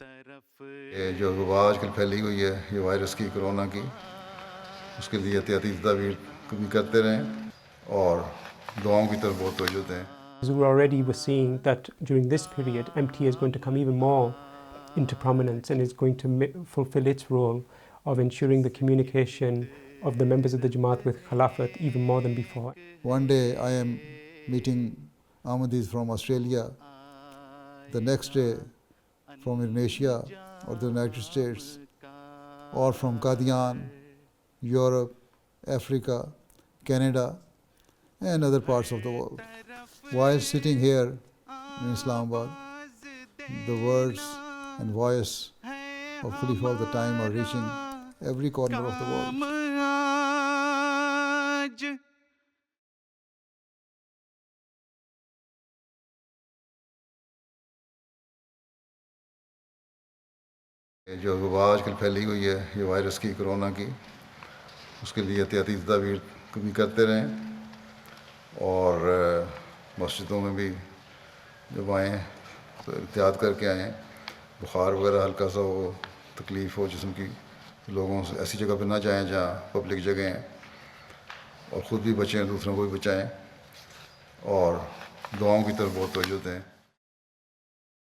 ये जो वबा आजकल फैली हुई है ये वायरस की, कोरोना की, उसके लिए एहतियाती तदाबीर भी करते रहें और दुआओं की तरफ बहुत तवज्जो दें. We already were seeing that during this period, MTA is going to come even more into prominence and is going to fulfill its role of ensuring the communication of the members of the Jamaat with Khilafat even more than before. One day I am meeting Ahmadis from Australia, the next day from Indonesia or the United States, or from Qadian, Europe, Africa, Canada, and other parts of the world. While sitting here in Islamabad, the words and voice of Khalifa of the time are reaching every corner of the world. जो वबा आजकल फैली हुई है ये virus की, corona की, उसके लिए एहतियाती तदाबीर भी करते रहें और मस्जिदों में भी जब आएँ तो एहतियात करके आएँ. बुखार वगैरह हल्का सा हो, तकलीफ़ हो जिस्म की, तो लोगों से ऐसी जगह पर ना जाएँ जहाँ पब्लिक जगह हैं, और ख़ुद भी बचें, दूसरों को भी बचाएँ और दुआओं की तरफ बहुत तवज्जो दें.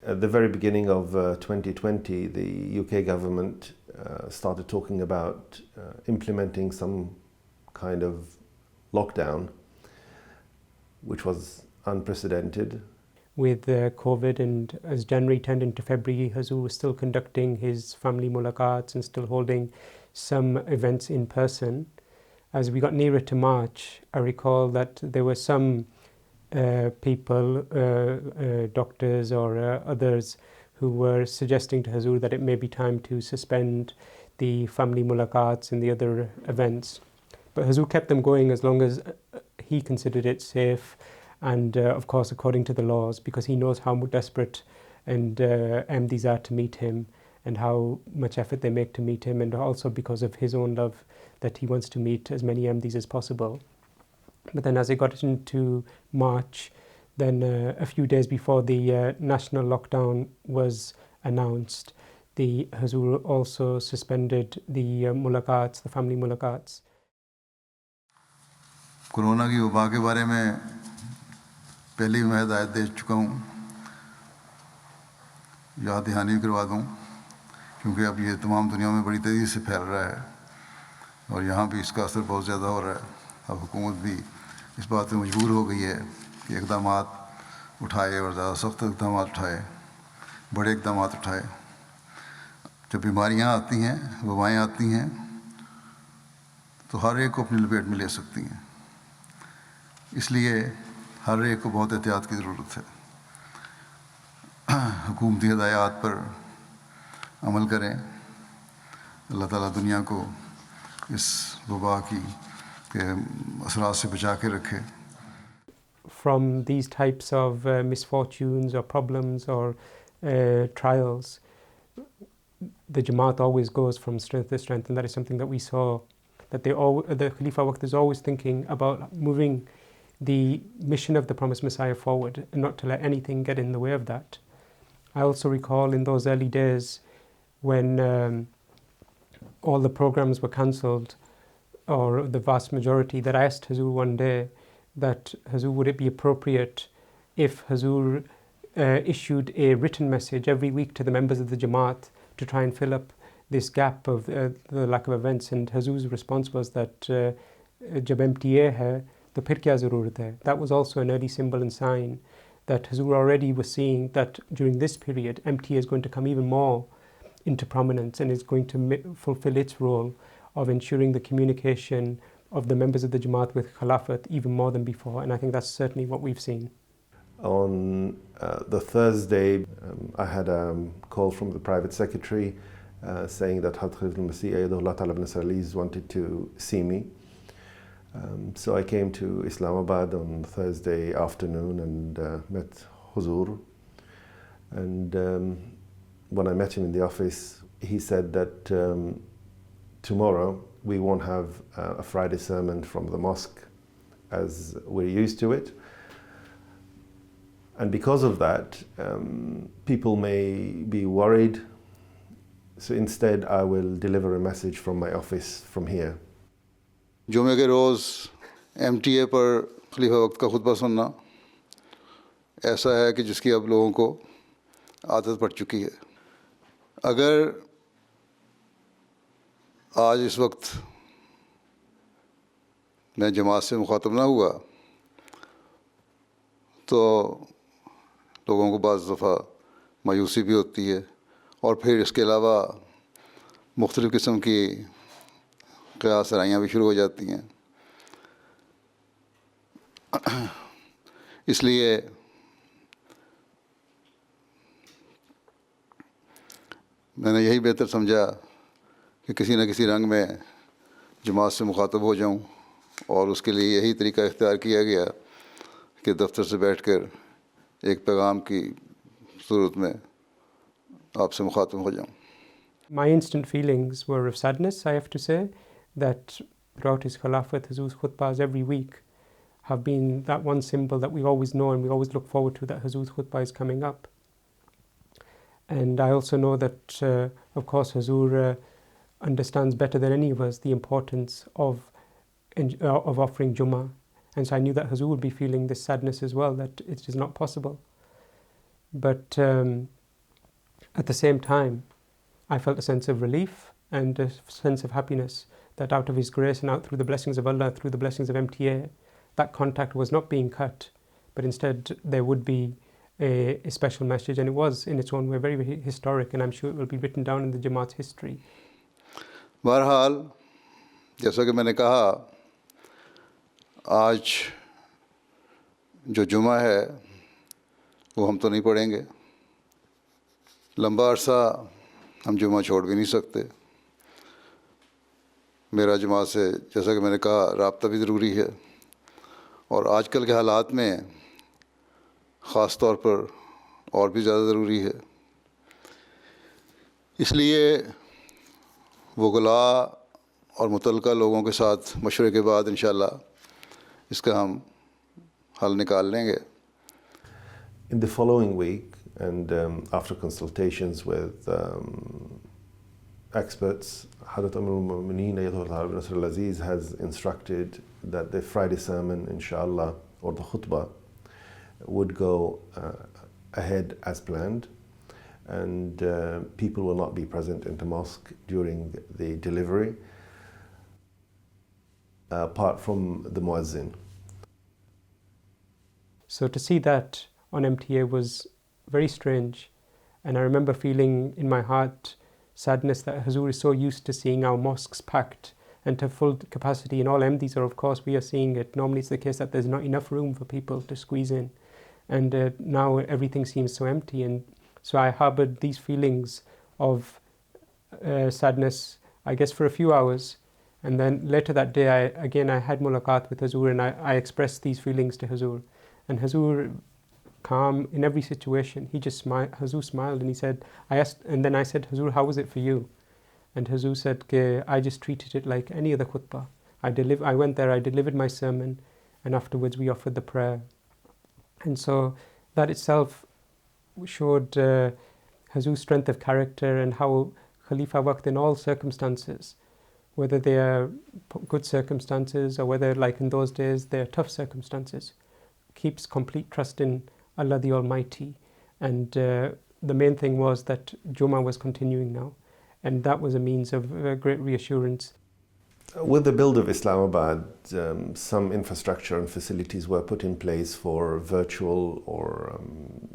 At the very beginning of 2020, the UK government started talking about implementing some kind of lockdown, which was unprecedented. With COVID, and as January turned into February, Huzoor was still conducting his family mulaqats and still holding some events in person. As we got nearer to March, I recall that there were some people, doctors or others, who were suggesting to Huzoor that it may be time to suspend the family mulaqats and the other events. But Huzoor kept them going as long as he considered it safe, and of course according to the laws, because he knows how desperate and MDs are to meet him and how much effort they make to meet him, and also because of his own love that he wants to meet as many MDs as possible. But then as it got into March, then a few days before the national lockdown was announced, the Huzoor also suspended the mulaqats, the family mulaqats. Corona की वबा के बारे में पहले ही मैं हिदायत दे चुका हूँ, याद दहानी करवा दूँ, क्योंकि अब ये तमाम दुनिया में बड़ी तेज़ी से फैल रहा है और यहाँ भी इसका असर बहुत ज़्यादा हो रहा है. अब हुकूमत भी इस बात पे मजबूर हो गई है कि इक़दाम उठाए और ज़्यादा सख्त इक़दाम उठाए, बड़े इक़दाम उठाए. जब बीमारियाँ आती हैं, वबाएँ आती हैं, तो हर एक को अपनी लपेट में ले सकती हैं. इसलिए हर एक को बहुत एहतियात की ज़रूरत है. हुकूमती हिदायत पर अमल करें. अल्लाह ताला दुनिया को इस वबा की के असरात से बचा के रखे. From these types of misfortunes or problems or trials, the Jamaat always goes from strength to strength, and that is something that we saw, that the Khalifa Waqt is always thinking about moving the mission of the promised Messiah forward and not to let anything get in the way of that. I also recall in those early days when all the programs were cancelled, or the vast majority, that I asked Huzoor one day that, Huzoor, would it be appropriate if Huzoor issued a written message every week to the members of the Jamaat to try and fill up this gap of the lack of events? And Huzoor's response was that jab MTA hai to phir kya zarurat hai. That was also an early symbol and sign that Huzoor already was seeing that during this period MTA is going to come even more into prominence and is going to fulfill its role of ensuring the communication of the members of the Jamaat with Khilafat even more than before, and I think that's certainly what we've seen. On the Thursday, I had a call from the private secretary saying that Hadrat al-Masih Ayyadullah Ta'ala ibn Aziz wanted to see me. So I came to Islamabad on Thursday afternoon and met Huzoor. And when I met him in the office, he said that tomorrow we won't have a Friday sermon from the mosque as we're used to it. And because of that, people may be worried So instead, I will deliver a message from my office from here. जुमे के रोज़ MTA पर खलीफा वक्त का खुतबा सुनना ऐसा है कि जिसकी अब लोगों को आदत पड़ चुकी है. अगर आज इस वक्त मैं जमात से मुखातब ना हुआ तो लोगों को बाज़ दफ़ा मायूसी भी होती है और फिर इसके अलावा मुख्तलिफ़ किस्म की क़यास सराइयाँ भी शुरू हो जाती हैं. इसलिए मैंने यही बेहतर समझा कि किसी न किसी रंग में जमात से मुखातब हो जाऊं और उसके लिए यही तरीका इख्तियार किया गया कि दफ्तर से बैठकर एक पैगाम की सूरत में आपसे मुखातब हो जाऊं. My instant feelings were of sadness, I have to say, that throughout his Khilafat, Huzoor's khutbahs every week have been that one symbol that we always know and we always look forward to, that Huzoor's khutbah is coming up. And I also know that, of course, Huzoor understands better than any of us the importance of offering Jummah. And so I knew that Huzoor would be feeling this sadness as well, that it is not possible. But at the same time, I felt a sense of relief and a sense of happiness that out of His grace and out through the blessings of Allah, through the blessings of MTA, that contact was not being cut, but instead there would be a special message, and it was in its own way very, very historic, and I'm sure it will be written down in the Jamaat's history. बहरहाल जैसा कि मैंने कहा, आज जो जुमा है वो हम तो नहीं पढ़ेंगे. लंबा अरसा हम जुमा छोड़ भी नहीं सकते. मेरा जमात से जैसा कि मैंने कहा राब्ता भी ज़रूरी है और आजकल के हालात में ख़ास तौर पर और भी ज़्यादा ज़रूरी है. इसलिए वकला और मुतल्लिक़ा लोगों के साथ मशवरे के बाद इंशाअल्लाह इसका हम हल निकाल लेंगे. In the following week, and after consultations with experts, Hazrat Amir al-Mu'mineen Ayyadullah ibn Nasr al-Aziz has instructed that the Friday sermon, inshallah, or the khutbah, would go ahead as planned, and people will not be present in the mosque during the delivery, apart from the muezzin. So to see that on MTA was very strange, and I remember feeling in my heart sadness that Huzoor is so used to seeing our mosques packed and to full capacity, and all MDs are, of course, we are seeing it. Normally it's the case that there's not enough room for people to squeeze in, and now everything seems so empty. And so I harbored these feelings of sadness, I guess, for a few hours, and then later that day I had mulaqat with Huzoor, and I expressed these feelings to Huzoor, and Huzoor, calm in every situation, he just smiled. Huzoor smiled and he said, and then I said, Huzoor, how was it for you? And Huzoor said, I just treated it like any other khutbah. I went there, I delivered my sermon, and afterwards we offered the prayer. And so that itself showed Huzoor's strength of character and how Khalifa worked in all circumstances, whether they are good circumstances or whether, like in those days, they are tough circumstances, keeps complete trust in Allah the Almighty. And the main thing was that Jummah was continuing now, and that was a means of great reassurance. With the build of Islamabad, some infrastructure and facilities were put in place for virtual or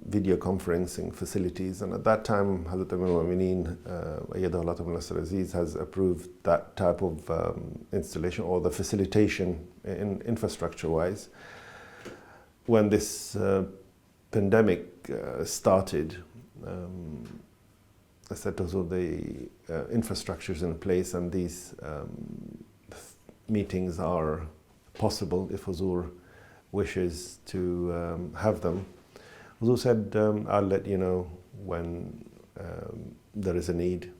video conferencing facilities, and at that time Hazrat Amir al-Mu'mineen Ayyadullah ibn Nasr al-Aziz has approved that type of installation or the facilitation in infrastructure-wise. When this pandemic started, I said to Huzoor, the infrastructure is in place and these meetings are possible if Huzoor wishes to have them. Huzoor said, I'll let you know when there is a need.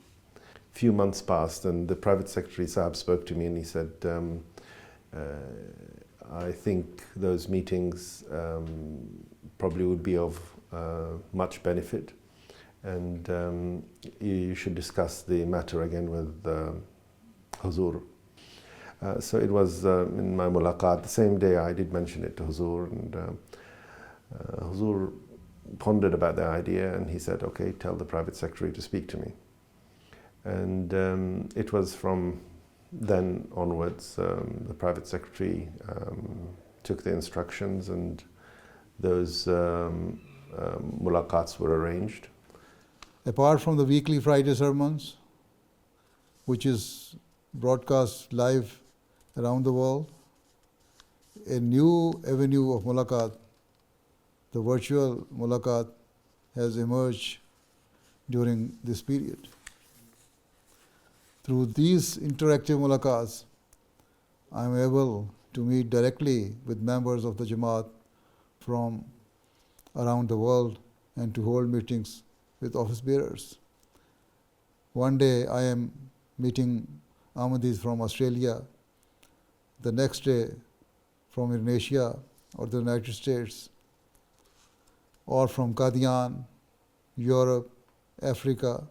Few months passed and the private secretary Saab spoke to me and he said, I think those meetings probably would be of much benefit, and you should discuss the matter again with Huzoor. So it was in my mulaqat, the same day I did mention it to Huzoor, and Huzoor pondered about the idea, and he said, okay, tell the private secretary to speak to me. And it was from then onwards, the private secretary took the instructions, and those mulaqats were arranged. Apart from the weekly Friday sermons, which is broadcast live around the world, a new avenue of mulaqat, the virtual mulaqat, has emerged during this period. Through these interactive mulaqats, I am able to meet directly with members of the Jamaat from around the world and to hold meetings with office bearers. One day I am meeting Ahmadis from Australia, the next day from Indonesia or the United States, or from Qadian, Europe, Africa,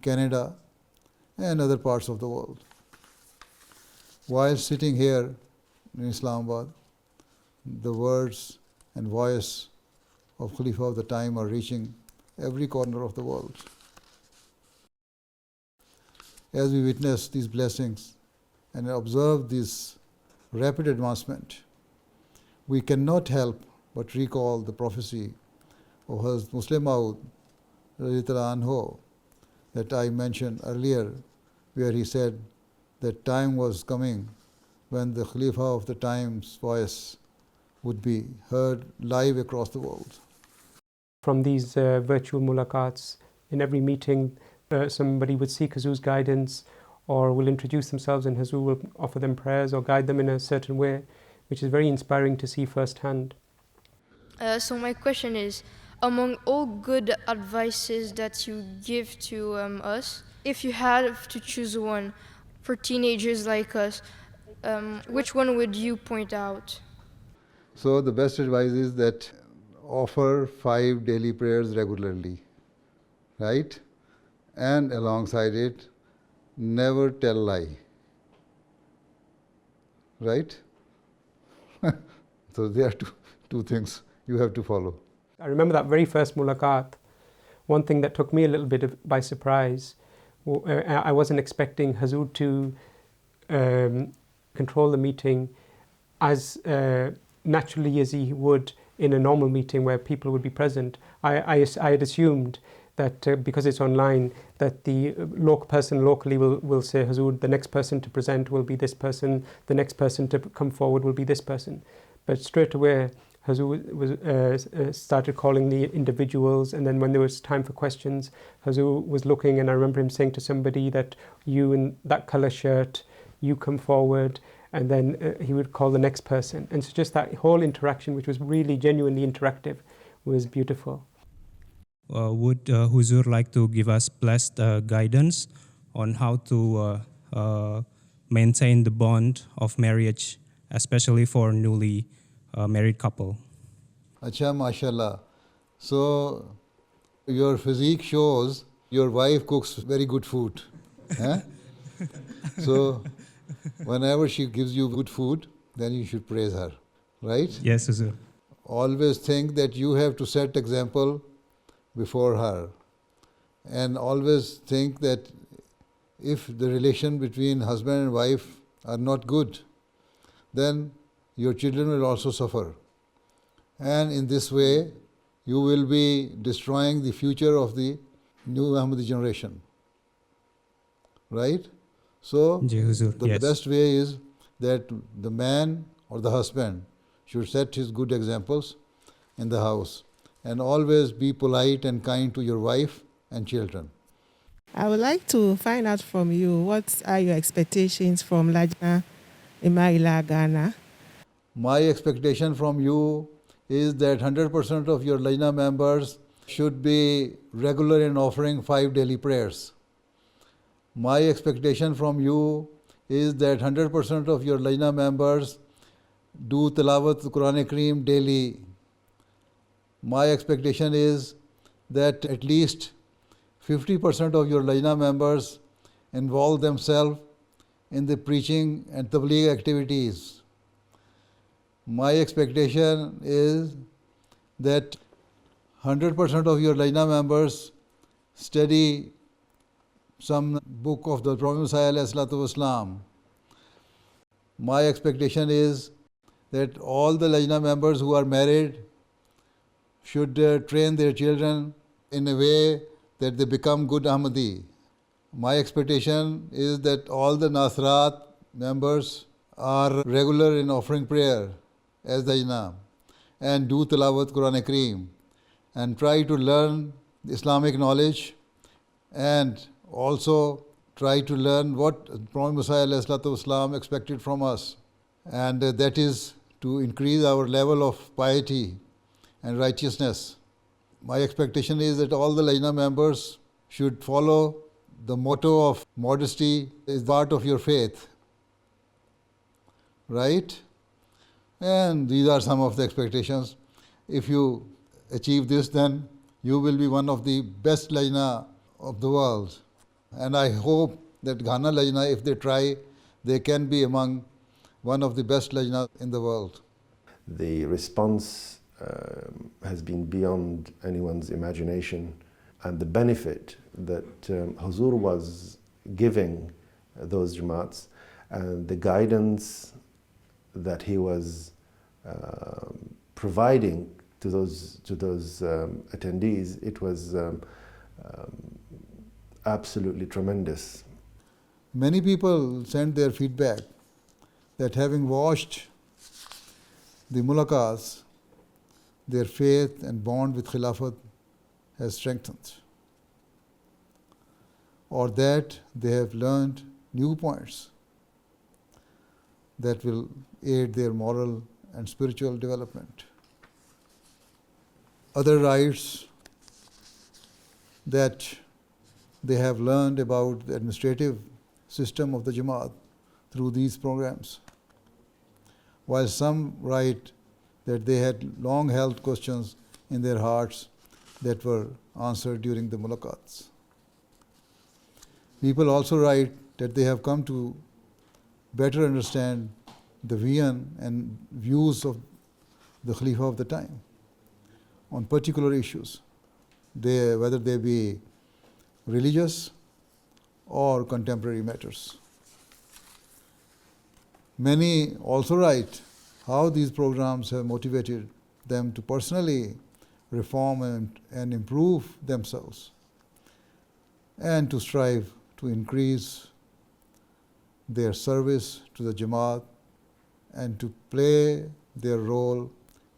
Canada, and other parts of the world. While sitting here in Islamabad, the words and voice of Khalifa of the time are reaching every corner of the world. As we witness these blessings and observe this rapid advancement, we cannot help but recall the prophecy of Hazrat Muslim Maud anhu that I mentioned earlier, where he said that time was coming when the Khalifa of the time's voice would be heard live across the world. From these virtual mulaqats, in every meeting, somebody would seek Huzoor's guidance or will introduce themselves, and Huzoor will offer them prayers or guide them in a certain way, which is very inspiring to see firsthand. So my question is, among all good advices that you give to us, if you had to choose one for teenagers like us, which one would you point out? So the best advice is that offer 5 daily prayers regularly, right? And alongside it, never tell lie, right? So there are two things you have to follow. I remember that very first mulaqat. One thing that took me a little bit by surprise, I wasn't expecting Huzoor to control the meeting as naturally as he would in a normal meeting where people would be present. I had assumed that because it's online, that the person locally will say, Huzoor, the next person to present will be this person, the next person to come forward will be this person. But straight away, Huzoor started calling the individuals, and then when there was time for questions, Huzoor was looking, and I remember him saying to somebody that you in that colour shirt, you come forward, and then he would call the next person. And so just that whole interaction, which was really genuinely interactive, was beautiful. Would Huzoor like to give us blessed guidance on how to maintain the bond of marriage, especially for newly married couple? Acha, mashallah. So your physique shows your wife cooks very good food. So whenever she gives you good food, then you should praise her, right? Yes, Huzoor. Always think that you have to set example before her, and always think that if the relation between husband and wife are not good, then your children will also suffer. And in this way, you will be destroying the future of the new Ahmadi generation. Right? So, the best way is that the man or the husband should set his good examples in the house and always be polite and kind to your wife and children. I would like to find out from you, what are your expectations from Lajna Imaila Ghana? My expectation from you is that 100% of your Lajna members should be regular in offering 5 daily prayers. My expectation from you is that 100% of your Lajna members do Tilawat Quran Kareem daily. My expectation is that at least 50% of your Lajna members involve themselves in the preaching and tabligh activities. My expectation is that 100% of your Lajna members study some book of the Prophet Messiah ﷺ. My expectation is that all the Lajna members who are married should train their children in a way that they become good Ahmadi. My expectation is that all the Nasrat members are regular in offering prayer as Lajna and do Tilawat Quran Kareem and try to learn Islamic knowledge and also try to learn what Prophet Messiah ﷺ expected from us, and that is to increase our level of piety and righteousness. My expectation is that all the Lajna members should follow the motto of modesty is part of your faith, right? And these are some of the expectations. If you achieve this, then you will be one of the best Lajna of the world. And I hope that Ghana Lajna, if they try, they can be among one of the best Lajna in the world. The response has been beyond anyone's imagination, and the benefit that Huzoor was giving those Jamaats and the guidance that he was providing to those attendees, it was absolutely tremendous. Many people sent their feedback that having watched the mulaqats, their faith and bond with Khilafat has strengthened, or that they have learned new points that will aid their moral and spiritual development. Other rights that they have learned about the administrative system of the Jamaat through these programs, while some write that they had long held questions in their hearts that were answered during the mulaqats. People also write that they have come to better understand the vision and views of the Khalifa of the time on particular issues, whether they be religious or contemporary matters. Many also write how these programs have motivated them to personally reform and improve themselves and to strive to increase their service to the Jamaat and to play their role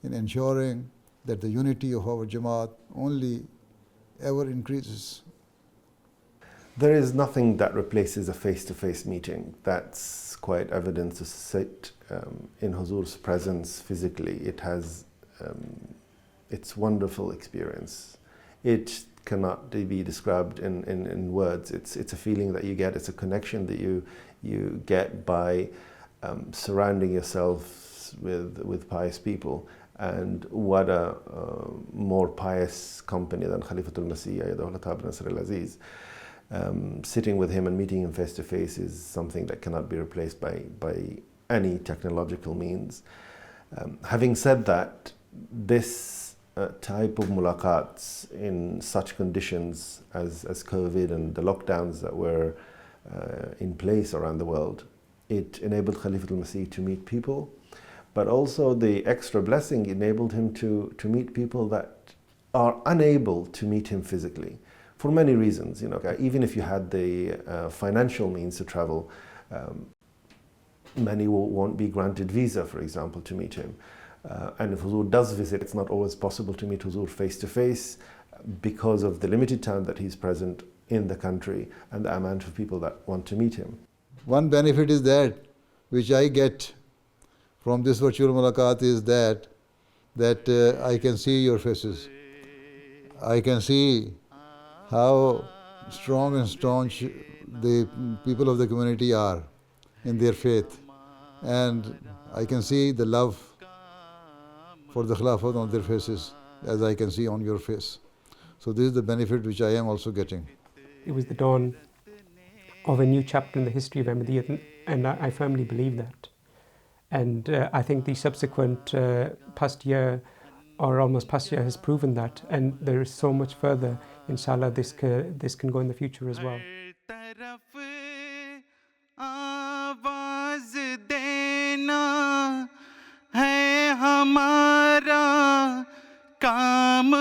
in ensuring that the unity of our Jamaat only ever increases. There is nothing that replaces a face-to-face meeting. That's quite evident to sit in Huzoor's presence physically. It has its wonderful experience. It cannot be described in words. It's a feeling that you get. It's a connection that you get by surrounding yourself with pious people. And what a more pious company than Khalifatul Masih Ayyadahu Ta'ala Nasr al-Aziz. Sitting with him and meeting him face to face is something that cannot be replaced by any technological means. Having said that, this type of mulaqats in such conditions as COVID and the lockdowns that were in place around the world, it enabled Khalifatul Masih to meet people, but also the extra blessing enabled him to meet people that are unable to meet him physically for many reasons. You know, even if you had the financial means to travel, many won't be granted visa, for example, to meet him. And if Huzoor does visit, it's not always possible to meet Huzoor face to face because of the limited time that he's present in the country and the amount of people that want to meet him. One benefit is that, which I get from this virtual mulaqat, is that I can see your faces. I can see how strong and staunch the people of the community are in their faith. And I can see the love for the Khilafat on their faces, as I can see on your face. So this is the benefit which I am also getting. it was the dawn of a new chapter in the history of Ahmadiyyat, and I firmly believe that. And I think the subsequent past year, or almost past year, has proven that. And there is so much further, inshallah, this can go in the future as well. है हमारा काम